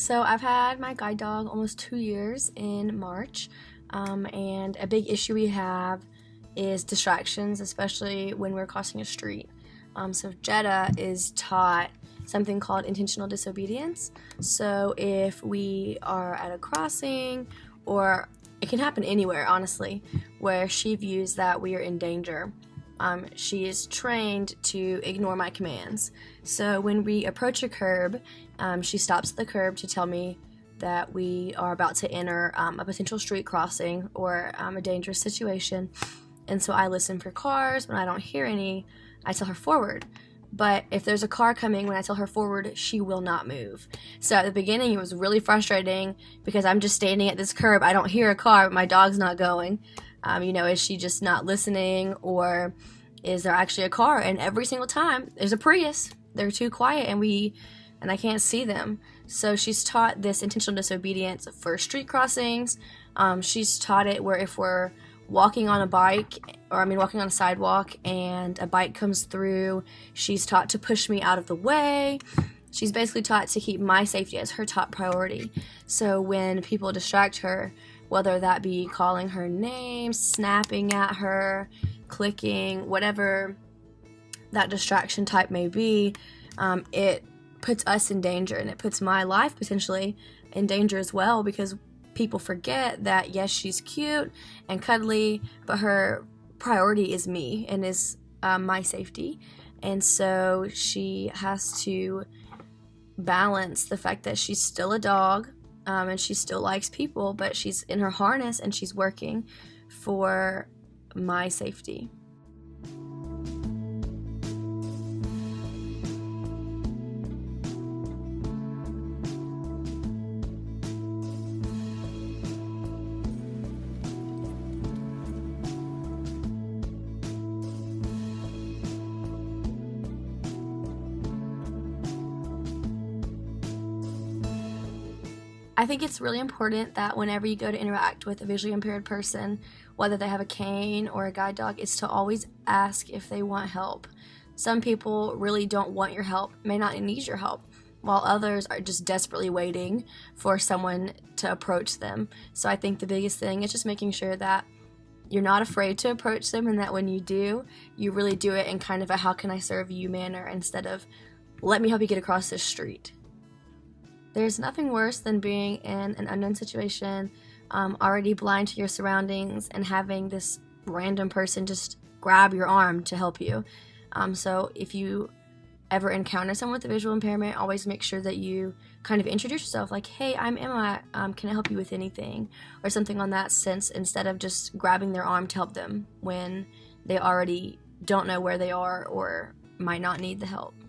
So I've had my guide dog almost 2 years in March, and a big issue we have is distractions, especially when we're crossing a street. So Jetta is taught something called intentional disobedience. So if we are at a crossing, or it can happen anywhere, honestly, where she views that we are in danger, she is trained to ignore my commands. So when we approach a curb, she stops at the curb to tell me that we are about to enter a potential street crossing or a dangerous situation. And so I listen for cars. When I don't hear any, I tell her forward. But if there's a car coming, when I tell her forward, she will not move. So at the beginning, it was really frustrating because I'm just standing at this curb. I don't hear a car, but my dog's not going. Is she just not listening, or is there actually a car? And every single time, there's a Prius. They're too quiet, and I can't see them. So she's taught this intentional disobedience for street crossings. She's taught it where if we're walking on a sidewalk and a bike comes through, she's taught to push me out of the way. She's basically taught to keep my safety as her top priority. So when people distract her, whether that be calling her name, snapping at her, clicking, whatever that distraction type may be, it puts us in danger, and it puts my life potentially in danger as well, because people forget that yes, she's cute and cuddly, but her priority is me and is my safety. And so she has to balance the fact that she's still a dog, and she still likes people, but she's in her harness and she's working for my safety. I think it's really important that whenever you go to interact with a visually impaired person, whether they have a cane or a guide dog, is to always ask if they want help. Some people really don't want your help, may not need your help, while others are just desperately waiting for someone to approach them. So I think the biggest thing is just making sure that you're not afraid to approach them, and that when you do, you really do it in kind of a how can I serve you manner, instead of let me help you get across this street. There's nothing worse than being in an unknown situation, already blind to your surroundings, and having this random person just grab your arm to help you. So if you ever encounter someone with a visual impairment, always make sure that you kind of introduce yourself, like, hey, I'm Emma, can I help you with anything? Or something on that sense, instead of just grabbing their arm to help them when they already don't know where they are or might not need the help.